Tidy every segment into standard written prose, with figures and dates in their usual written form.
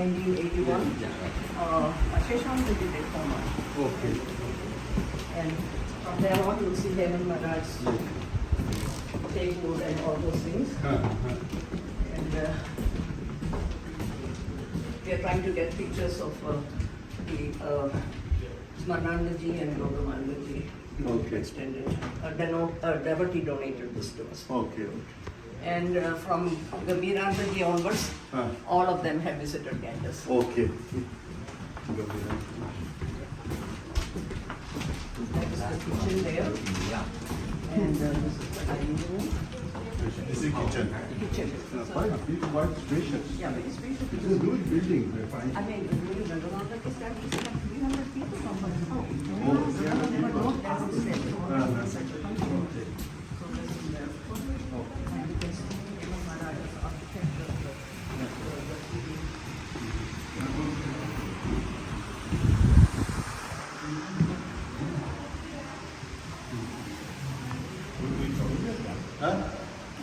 1981. Sheshank did it for me. Okay. And from there on, you'll see Heaven Maharaj take wood and all those things. And we are trying to get pictures of the Ishatmananda ji and Bodhasarananda ji. Okay. Extended. A devotee donated this to us. Okay. And from the Vivekananda ji onwards, all of them have visited Ganges. Okay. That is the kitchen there. And this is the dining room. This is kitchen. Kitchen. Quite big, quite spacious. Yeah, very spacious. It is a good building. Very fine. I mean, during Vivekananda is that it's like 300 people from the house. They were not as it said. So this is there. And you can see Devi Maharaj's architecture.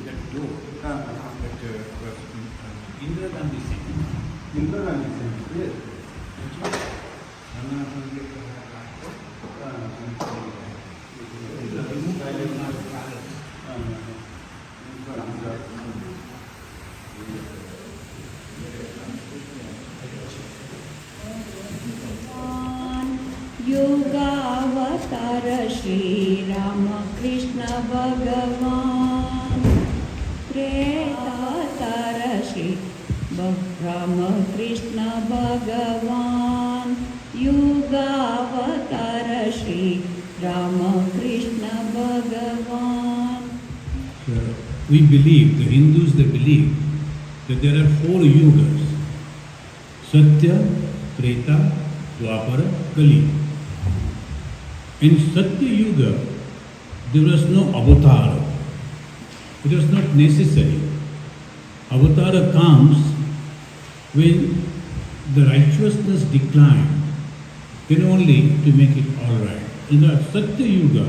That door, that was Indra Gandhi Singh. Indra Gandhi Singh, yes. Yogavatara Shri Ramakrishna Bhagavan Tretatara Shri Ramakrishna Bhagavan Yogavatara Shri Ramakrishna Bhagavan. We believe, the Hindus they believe that there are 4 yugas: Satya, Treta, Dwapara, Kali. In Satya Yuga, there was no avatar. It was not necessary. Avatar comes when the righteousness declines, then only to make it alright. In the Satya Yuga,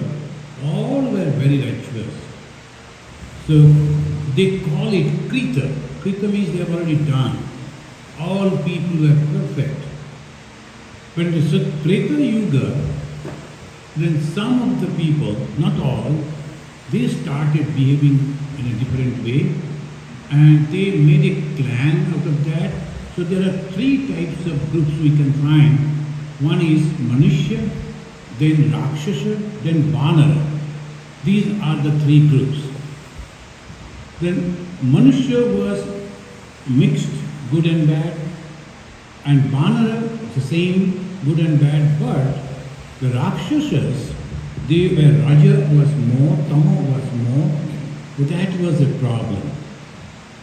all were very righteous. So they call it Krita. Krita means they have already done. All people were perfect. When the Treta Yuga, then some of the people, not all, they started behaving in a different way and they made a clan out of that. So there are 3 types of groups we can find. One is Manushya, then Rakshasa, then Vanara. These are the 3 groups. Then Manushya was mixed, good and bad, and Vanara the same, good and bad, but the Rakshasas, they were Raja was more, Tama was more, but that was a problem.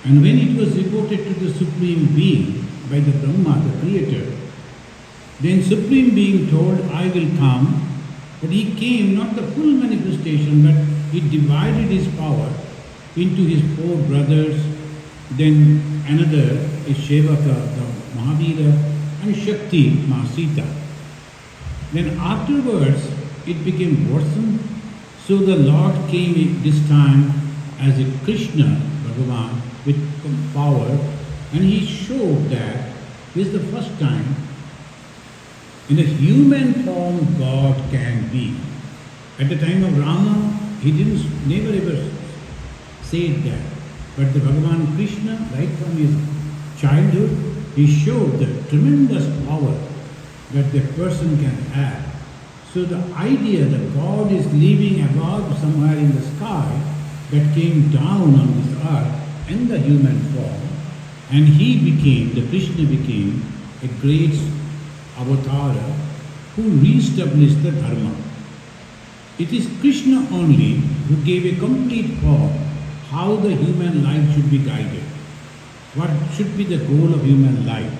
And when it was reported to the Supreme Being by the Brahma, the Creator, then Supreme Being told, I will come, but he came, not the full manifestation, but he divided his power into his 4 brothers, then another is Shevaka, the Mahavira, and Shakti, Mahasita. Then afterwards, it became worsened. So the Lord came this time as a Krishna, Bhagavan, with power, and he showed that this is the first time in a human form God can be. At the time of Rama, he never ever said that. But the Bhagavan Krishna, right from his childhood, he showed the tremendous power that the person can have. So the idea that God is living above somewhere in the sky that came down on this earth in the human form, and the Krishna became a great avatar who re-established the dharma. It is Krishna only who gave a complete form how the human life should be guided, what should be the goal of human life.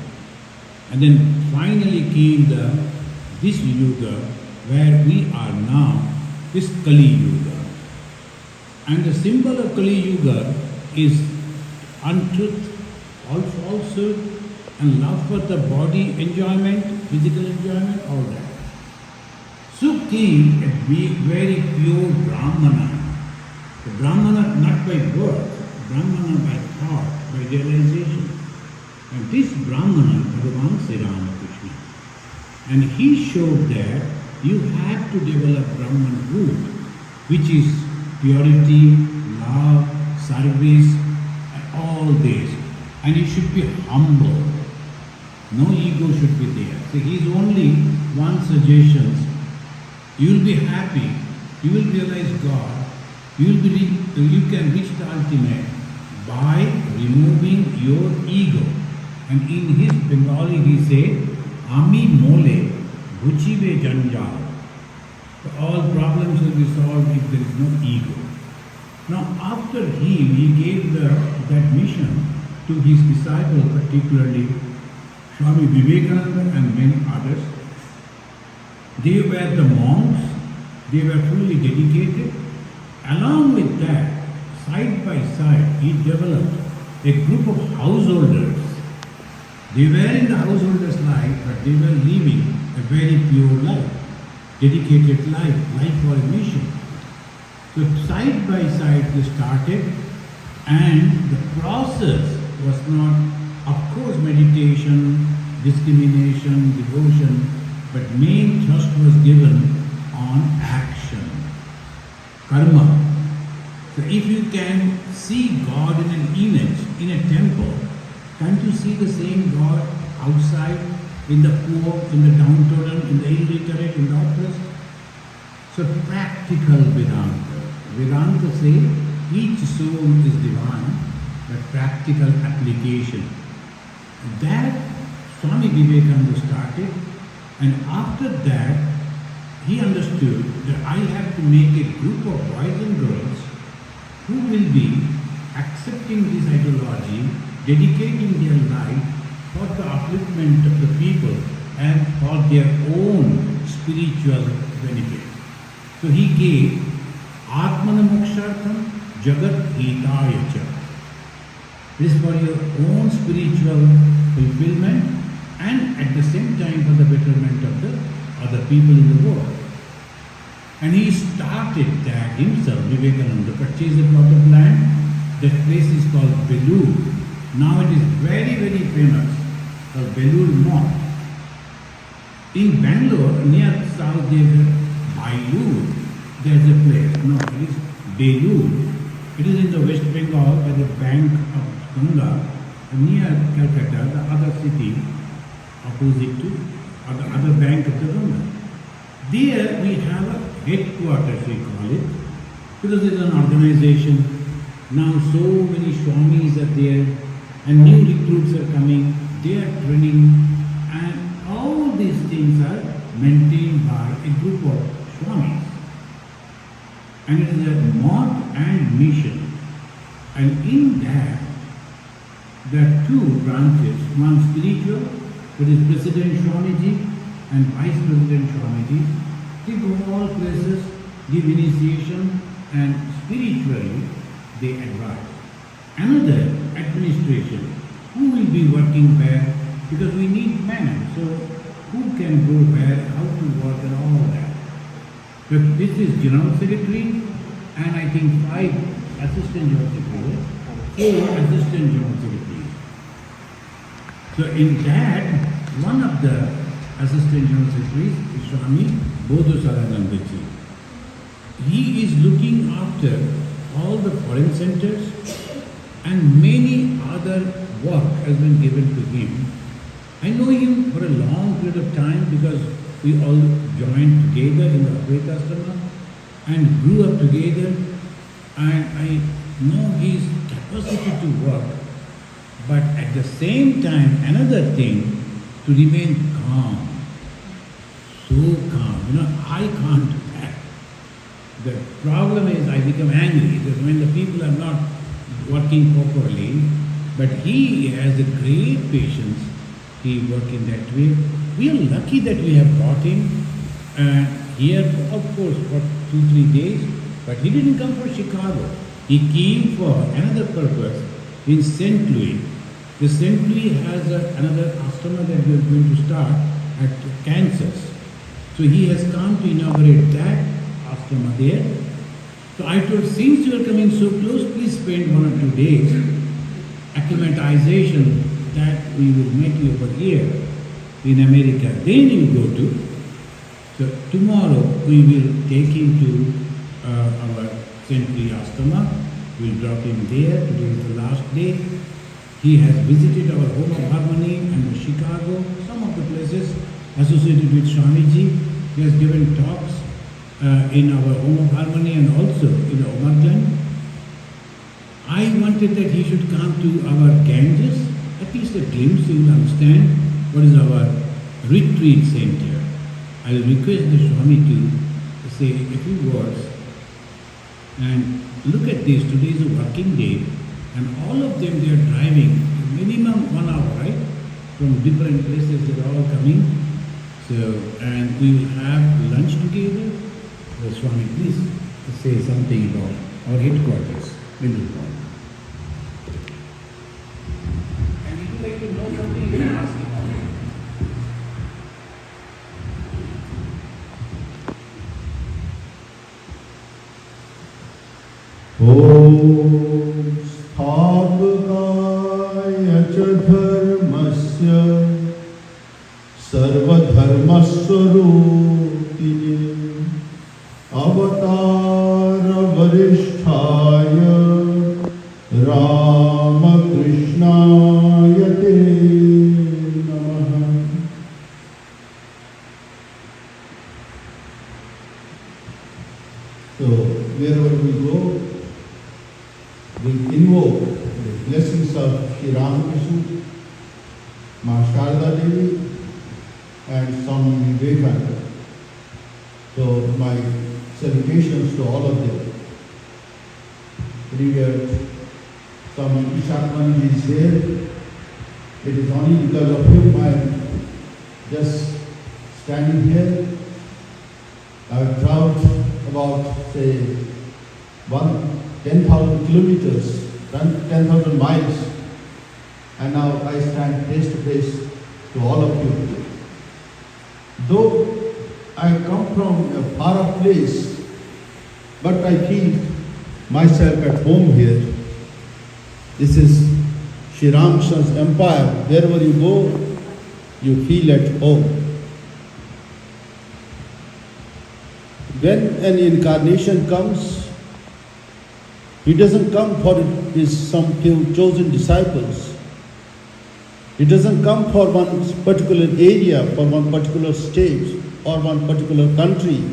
And then finally came this yuga where we are now, this Kali Yuga. And the symbol of Kali Yuga is untruth, all falsehood, and love for the body enjoyment, physical enjoyment, all that. So came a very pure Brahmana. The Brahmana not by birth, Brahmana by thought, by realization. And this Brahmana, Bhagavan Sri Ramakrishna. And he showed that you have to develop Brahman root, which is purity, love, service, and all this. And you should be humble. No ego should be there. So his only one suggestion: you will be happy, you will realize God, you can reach the ultimate by removing your ego. And in his Bengali he said, Ami mole bhuchive janjal. So all problems will be solved if there is no ego. Now after he gave that mission to his disciples, particularly Swami Vivekananda and many others. They were the monks, they were fully dedicated. Along with that, side by side, he developed a group of householders. They were in the householder's life, but they were living a very pure life, dedicated life for a mission. So side by side they started, and the process was not, of course, meditation, discrimination, devotion, but main thrust was given on action, karma. So if you can see God in an image, in a temple, can't you see the same God outside, in the poor, in the downtrodden, in the illiterate, in the oppressed? So practical Vedanta. Vedanta says each soul is divine, but practical application. That Swami Vivekananda started, and after that he understood that I have to make a group of boys and girls who will be accepting this ideology, dedicating their life for the upliftment of the people and for their own spiritual benefit. So he gave Atmana Mokshartham Jagat Hitaya Cha. This is for your own spiritual fulfillment and at the same time for the betterment of the other people in the world. And he started that himself. Vivekananda purchased a plot of land. That place is called Belur. Now it is very, very famous for Belur Mosque. In Bangalore, near south there is Bailur. There is a place. No, it is Belur. It is in the West Bengal by the bank of Ganga, near Calcutta, the other city opposite to the other bank of the Ganga. There we have a headquarters, we call it, because it is an organization. Now so many Swamis are there and new recruits are coming, they are training, and all these things are maintained by a group of Swamis. And it is a mode and mission. And in that, there are two branches, one spiritual, that is President Swamiji and Vice President Swamiji. They go all places, give initiation, and spiritually they advise. Another administration, who will be working where, because we need men, so who can go where, how to work and all that. But this is General Secretary and I think 5 Assistant General Secretaries, 4 Assistant General Secretaries. So in that, one of the Assistant General Secretaries is Swami Bodhasarananda ji. He is looking after all the foreign centers and many other work has been given to him. I know him for a long period of time because we all joined together in the Vedanta and grew up together, and I know his capacity to work. But at the same time, another thing, to remain calm. So calm. I can't do that. The problem is I become angry because when the people are not working properly, but he has a great patience. He works in that way. We are lucky that we have got him here, of course, for 2-3 days, but he didn't come for Chicago. He came for another purpose in St. Louis. The St. Louis has another ashrama that we are going to start at Kansas. So he has come to inaugurate that ashrama there. So I told, since you are coming so close, please spend 1 or 2 days acclimatization, that we will meet you over here in America. Then you go to. So tomorrow we will take him to our St. Priyastama. We'll drop him there. Today is the last day. He has visited our Home of Harmony and Chicago, some of the places associated with Swamiji. He has given talks in our Home of Harmony and also in Omarjan. I wanted that he should come to our Ganges, at least a glimpse, he will understand what is our retreat center. I will request the Swami to say a few words. And look at this, today is a working day, and all of them they are driving minimum 1 hour, right? From different places they are all coming. So, and we will have lunch together. So Swami, please say something about our headquarters, Vindhya. And if you like to know something, you can ask him. Om Sthabdaya cha dharmasya sarvadharmaswarupine avatara varisthaya Ramakrishna te namaha. So wherever we go, we invoke the blessings of Sri Ramakrishna, Ma Sarada Devi, and Swami Vivekananda. So my salutations to all of them. Revered, Swami Ishatmananda is here. It is only because of him I am just standing here. I have traveled about, say, 10,000 kilometers, 10,000 miles, and now I stand face to face to all of you. Though I come from a far off place, but I feel myself at home here. This is Sri Ramakrishna's empire. Wherever you go, you feel at home. When an incarnation comes, he doesn't come for some few chosen disciples. He doesn't come for one particular area, for one particular state, or one particular country.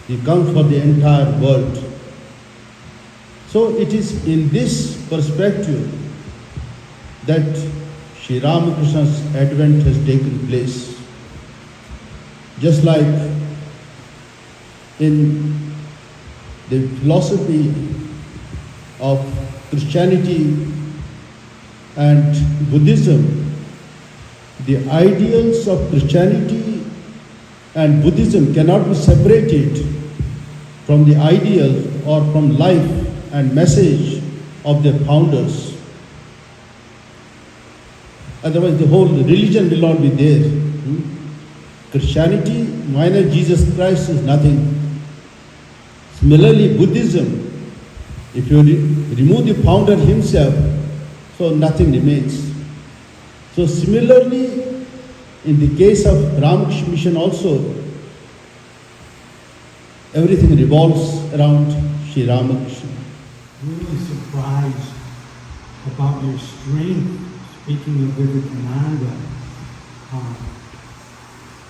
He comes for the entire world. So it is in this perspective that Sri Ramakrishna's advent has taken place. Just like in the philosophy of Christianity and Buddhism, the ideals of Christianity and Buddhism cannot be separated from the ideal or from life and message of their founders. Otherwise the whole religion will not be there. Christianity minus Jesus Christ is nothing. Similarly, Buddhism, if you remove the founder himself, so nothing remains. So similarly, in the case of Ramakrishna mission also, everything revolves around Sri Ramakrishna. Really surprised about your strength, speaking of Vivekananda.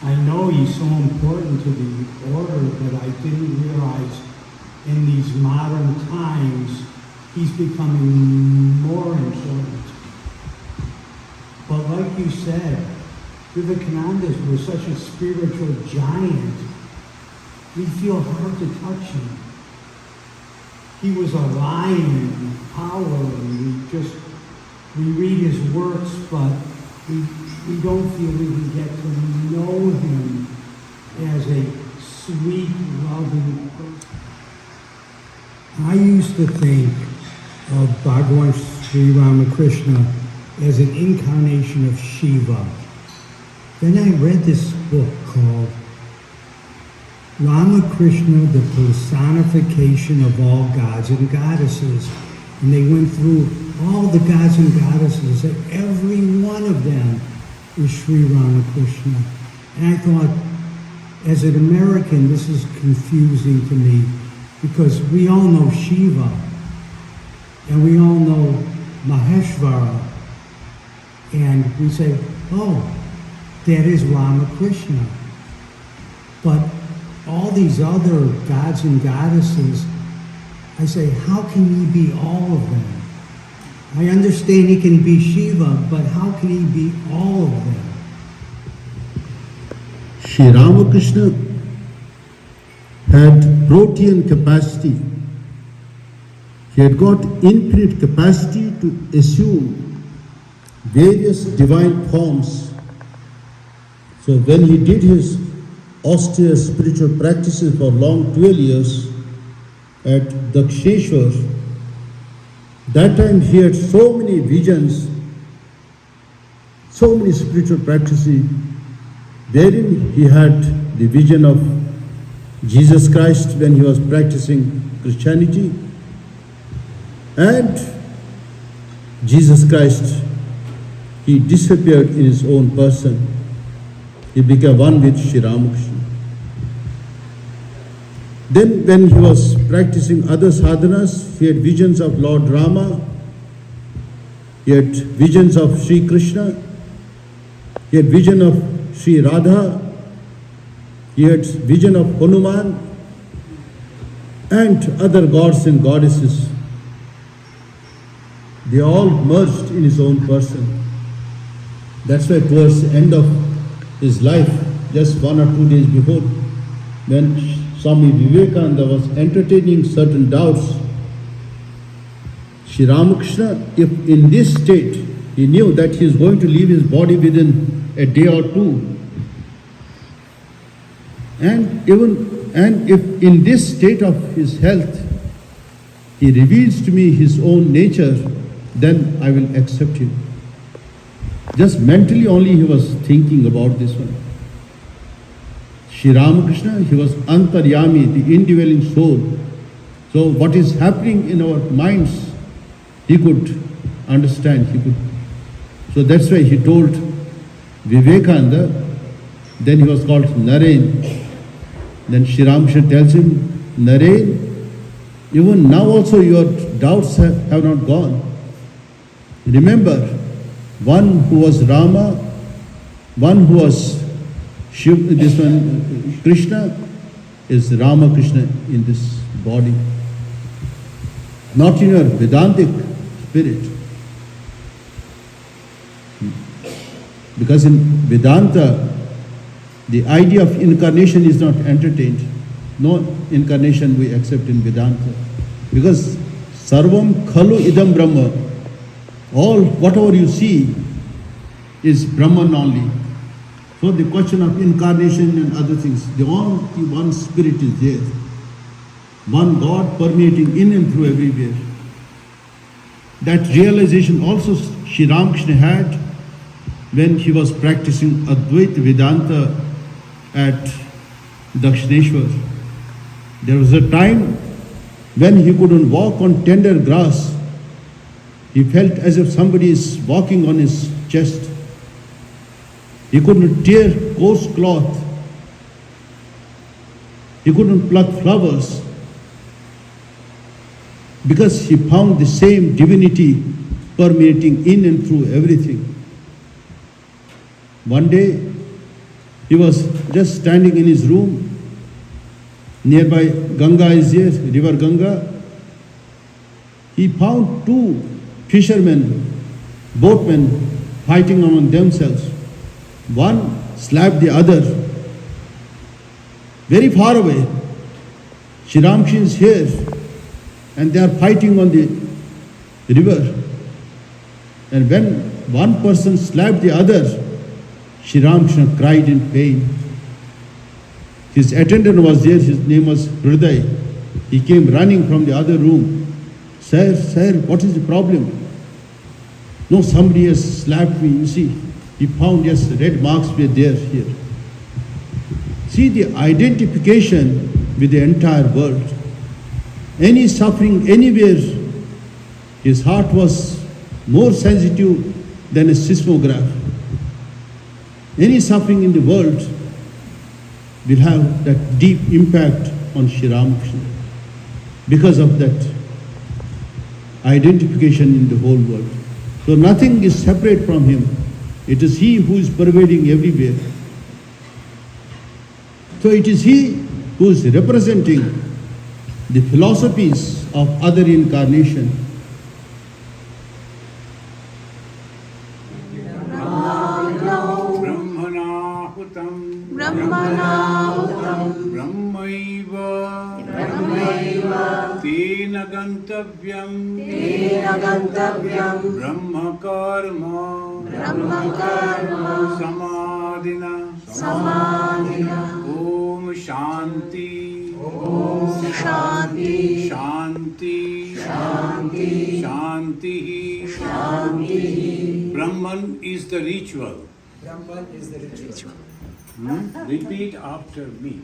I know he's so important to the order, but I didn't realize in these modern times he's becoming more important. But like you said, Vivekananda was such a spiritual giant, we feel hard to touch him. He was a lion in power, and we read his works, but we don't feel we can get to know him as a sweet, loving person. I used to think of Bhagavan Sri Ramakrishna as an incarnation of Shiva. Then I read this book called Ramakrishna, the Personification of All Gods and Goddesses. And they went through all the gods and goddesses, and every one of them is Sri Ramakrishna. And I thought, as an American, this is confusing to me, because we all know Shiva, and we all know Maheshvara, and we say, oh, that is Ramakrishna. But all these other gods and goddesses, I say, how can he be all of them? I understand he can be Shiva, but how can he be all of them? Sri Ramakrishna had protean capacity. He had got infinite capacity to assume various divine forms. So when he did his austere spiritual practices for long 12 years at Dakshineshwar, that time he had so many visions, so many spiritual practices, wherein he had the vision of Jesus Christ when he was practicing Christianity, and Jesus Christ, he disappeared in his own person. He became one with Sri Ramakrishna. Then when he was practicing other sadhanas, he had visions of Lord Rama, he had visions of Sri Krishna, he had vision of Sri Radha, he had vision of Hanuman and other gods and goddesses. They all merged in his own person. That's why towards the end of his life, just 1 or 2 days before, when Swami Vivekananda was entertaining certain doubts, Sri Ramakrishna, if in this state, he knew that he is going to leave his body within a day or two, and if in this state of his health, he reveals to me his own nature, then I will accept him. Just mentally only he was thinking about this one. Sri Ramakrishna, he was Antaryami, the indwelling soul. So what is happening in our minds, he could understand, he could. So that's why he told Vivekananda, then he was called Naren. Then Sri Ramakrishna tells him, Naren, even now also your doubts have not gone. Remember, one who was Rama, one who was Shiv, this one Krishna, is Ramakrishna in this body. Not in your Vedantic spirit. Because in Vedanta, the idea of incarnation is not entertained. No incarnation we accept in Vedanta. Because Sarvam Khalu Idam Brahma, all whatever you see is Brahman only. So the question of incarnation and other things, the only one spirit is there. One God permeating in and through everywhere. That realization also Sri Ramakrishna had when he was practicing Advaita Vedanta at Dakshineshwar. There was a time when he couldn't walk on tender grass. He felt as if somebody is walking on his chest. He couldn't tear coarse cloth. He couldn't pluck flowers because he found the same divinity permeating in and through everything. One day, he was just standing in his room. Nearby Ganga is there, river Ganga. He found two fishermen, boatmen, fighting among themselves. One slapped the other. Very far away, Sri Ramakrishna is here, and they are fighting on the river. And when one person slapped the other, Sri Ramakrishna cried in pain. His attendant was there, his name was Hriday. He came running from the other room. Sir, what is the problem? No, somebody has slapped me, you see. He found, yes, red marks were there here. See the identification with the entire world. Any suffering anywhere His heart was more sensitive than a seismograph. Any suffering in the world will have that deep impact on Sri Ramakrishna because of that identification in the whole world. So nothing is separate from him. It is he who is pervading everywhere. So it is he who is representing the philosophies of other incarnation. Brahmanahutam Brahmaiva Tena Gantavyam Brahma Karma Samadhina Om Shanti Brahman is the ritual. Repeat after me.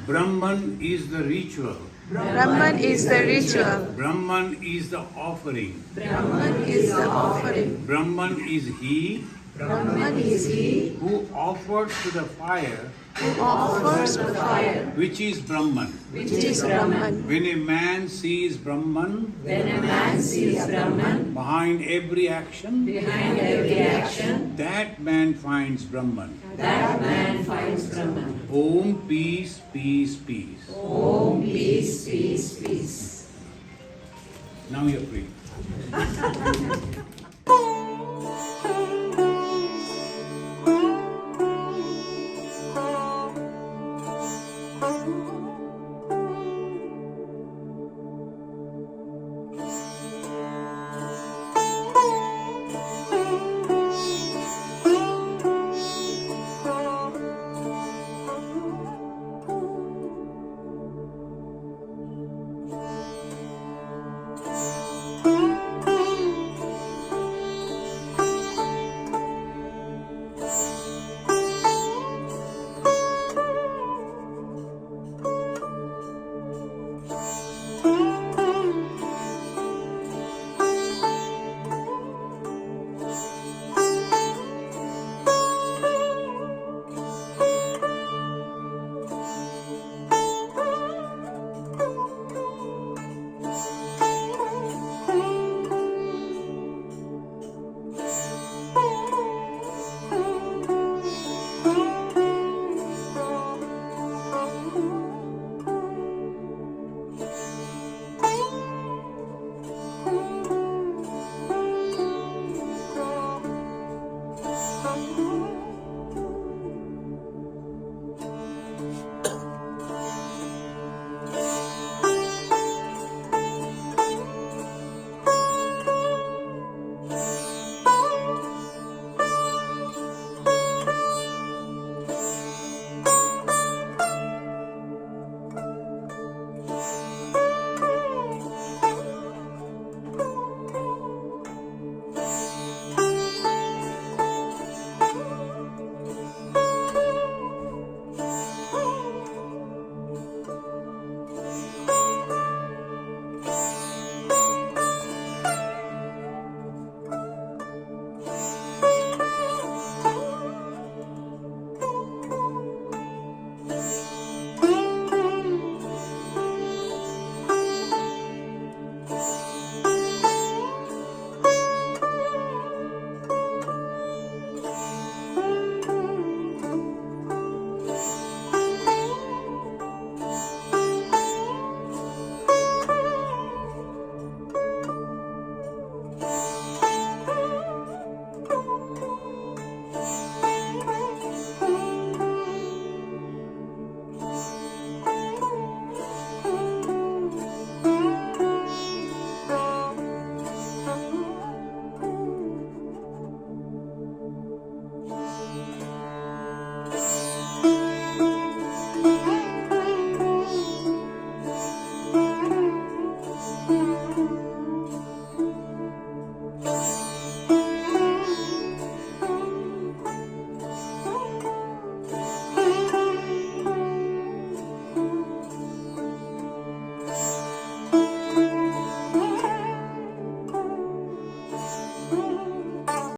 Brahman is the ritual. Brahman is the ritual. Brahman is the offering. Brahman is the offering. Brahman is he Brahman is he who offers to the fire, who offers the fire, which is Brahman. which is Brahman. When a man sees Brahman When a man sees Brahman behind every action, behind every action, that man finds Brahman. that man finds Brahman. Om peace, peace, peace. Om peace, peace, peace. Now you're free.